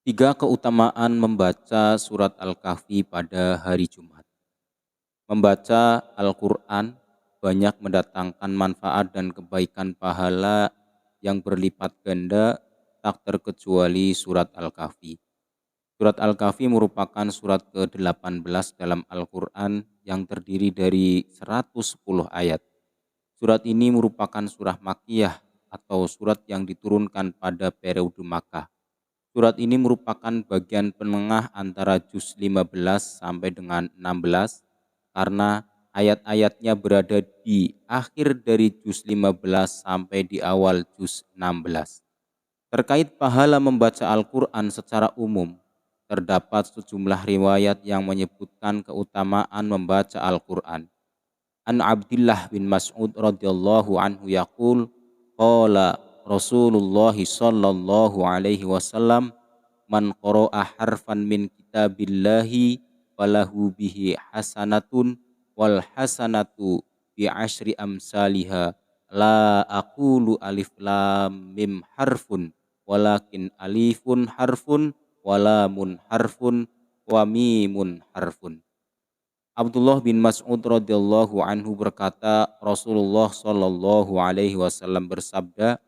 Tiga keutamaan membaca surat Al-Kahfi pada hari Jumat. Membaca Al-Quran banyak mendatangkan manfaat dan kebaikan pahala yang berlipat ganda, tak terkecuali surat Al-Kahfi. Surat Al-Kahfi merupakan surat ke-18 dalam Al-Quran yang terdiri dari 110 ayat. Surat ini merupakan surah Makkiyah atau surat yang diturunkan pada periode Makkah. Surat ini merupakan bagian penengah antara juz 15 sampai dengan 16 karena ayat-ayatnya berada di akhir dari juz 15 sampai di awal juz 16. Terkait pahala membaca Al-Quran secara umum, terdapat sejumlah riwayat yang menyebutkan keutamaan membaca Al-Quran. An Abdullah bin Mas'ud radhiyallahu anhu yaqul qala Rasulullah sallallahu alaihi wasallam man qara'a harfan min kitabillahi falahu bihi hasanatun wal hasanatu bi asyri amsalihha la aqulu alif lam mim harfun walakin alifun harfun walamun harfun wa mimun harfun. Abdullah bin Mas'ud radhiyallahu anhu berkata, Rasulullah shallallahu alaihi wasallam bersabda,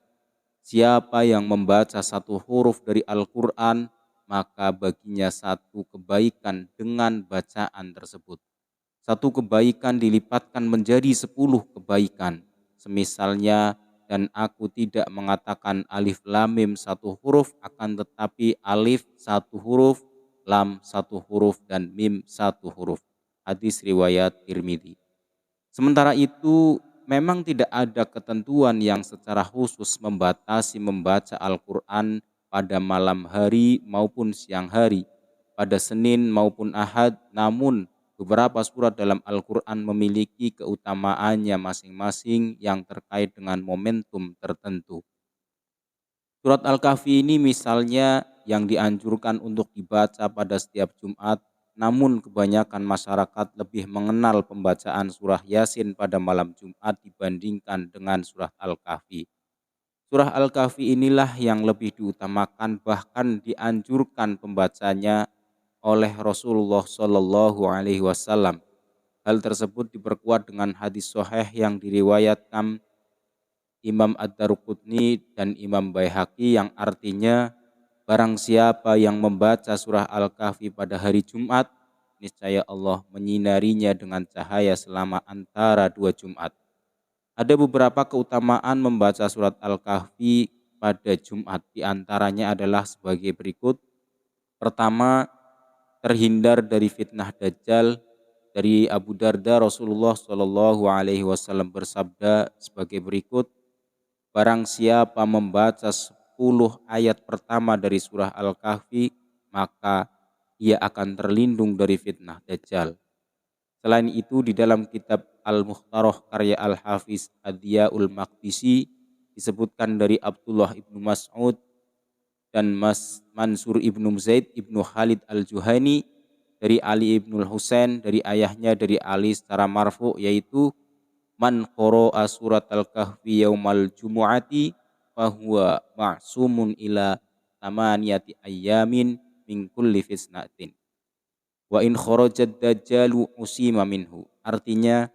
siapa yang membaca satu huruf dari Al-Quran, maka baginya satu kebaikan dengan bacaan tersebut. Satu kebaikan dilipatkan menjadi 10 kebaikan. Semisalnya, dan aku tidak mengatakan alif lam mim satu huruf, akan tetapi alif satu huruf, lam satu huruf, dan mim satu huruf. Hadis riwayat Tirmidzi. Sementara itu, memang tidak ada ketentuan yang secara khusus membatasi membaca Al-Quran pada malam hari maupun siang hari, pada Senin maupun Ahad, namun beberapa surat dalam Al-Quran memiliki keutamaannya masing-masing yang terkait dengan momentum tertentu. Surat Al-Kahfi ini misalnya yang dianjurkan untuk dibaca pada setiap Jumat, namun kebanyakan masyarakat lebih mengenal pembacaan surah Yasin pada malam Jumat dibandingkan dengan surah Al-Kahfi. Surah Al-Kahfi inilah yang lebih diutamakan, bahkan dianjurkan pembacanya oleh Rasulullah Shallallahu Alaihi Wasallam. Hal tersebut diperkuat dengan hadis sahih yang diriwayatkan Imam Ad-Daruqutni dan Imam Baihaqi yang artinya barang siapa yang membaca surah Al-Kahfi pada hari Jumat, niscaya Allah menyinarinya dengan cahaya selama antara dua Jumat. Ada beberapa keutamaan membaca surat Al-Kahfi pada Jumat, di antaranya adalah sebagai berikut. Pertama, terhindar dari fitnah Dajjal. Dari Abu Darda, Rasulullah Shallallahu Alaihi Wasallam bersabda sebagai berikut: barang siapa membaca 10 ayat pertama dari surah Al-Kahfi, maka ia akan terlindung dari fitnah Dajjal. Selain itu, di dalam kitab Al-Mukhtarah karya Al-Hafiz Ad-Diyaul Maqdisi disebutkan dari Abdullah ibnu Mas'ud dan Mansur ibnu Zaid ibnu Khalid Al-Juhani dari Ali ibnu Husain dari ayahnya dari Ali secara marfu, yaitu man qara'a surat al-kahfi yaumal jumu'ati fahuwa ma'sumun ila tamaniyati ayyamin min kulli fitnatin wa in kharajad dajjalu usima minhu. Artinya,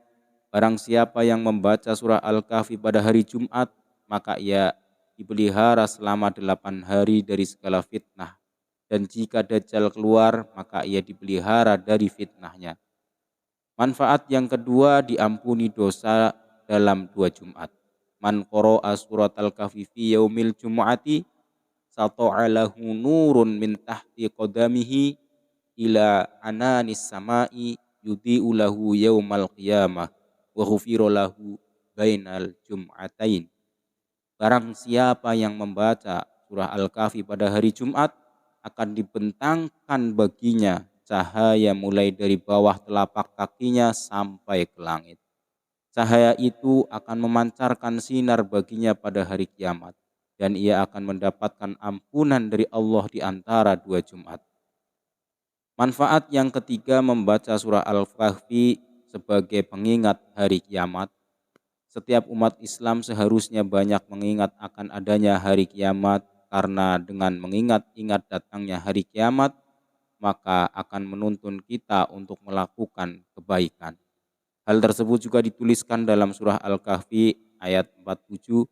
barang siapa yang membaca surah Al-Kahfi pada hari Jumat, maka ia dipelihara selama 8 hari dari segala fitnah, dan jika dajjal keluar, maka ia dipelihara dari fitnahnya. Manfaat yang kedua, diampuni dosa dalam 2 Jumat. Man qara'a surat Al-Kahfi fi yaumil jumu'ati sata'alahu nurun min tahti qadamihi ila ananis sama'i yudhi'u lahu yaumal qiyamah wa ghufira lahu bainal jum'atain. Barang siapa yang membaca surah Al-Kahfi pada hari Jumat, akan dibentangkan baginya cahaya mulai dari bawah telapak kakinya sampai ke langit. Cahaya itu akan memancarkan sinar baginya pada hari kiamat, dan ia akan mendapatkan ampunan dari Allah di antara 2 Jumat. Manfaat yang ketiga, membaca surah Al-Kahfi sebagai pengingat hari kiamat. Setiap umat Islam seharusnya banyak mengingat akan adanya hari kiamat, karena dengan mengingat-ingat datangnya hari kiamat, maka akan menuntun kita untuk melakukan kebaikan. Hal tersebut juga dituliskan dalam surah Al-Kahfi ayat 47,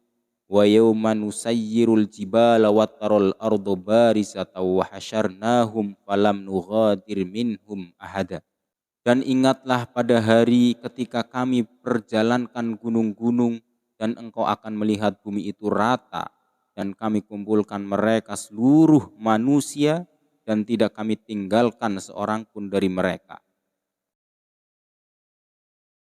wa yauma nusayyirul jibala wa taral arda barisatan wa hasyarnahum falam nughadir minhum ahada. Dan ingatlah pada hari ketika kami perjalankan gunung-gunung dan engkau akan melihat bumi itu rata, dan kami kumpulkan mereka seluruh manusia dan tidak kami tinggalkan seorang pun dari mereka.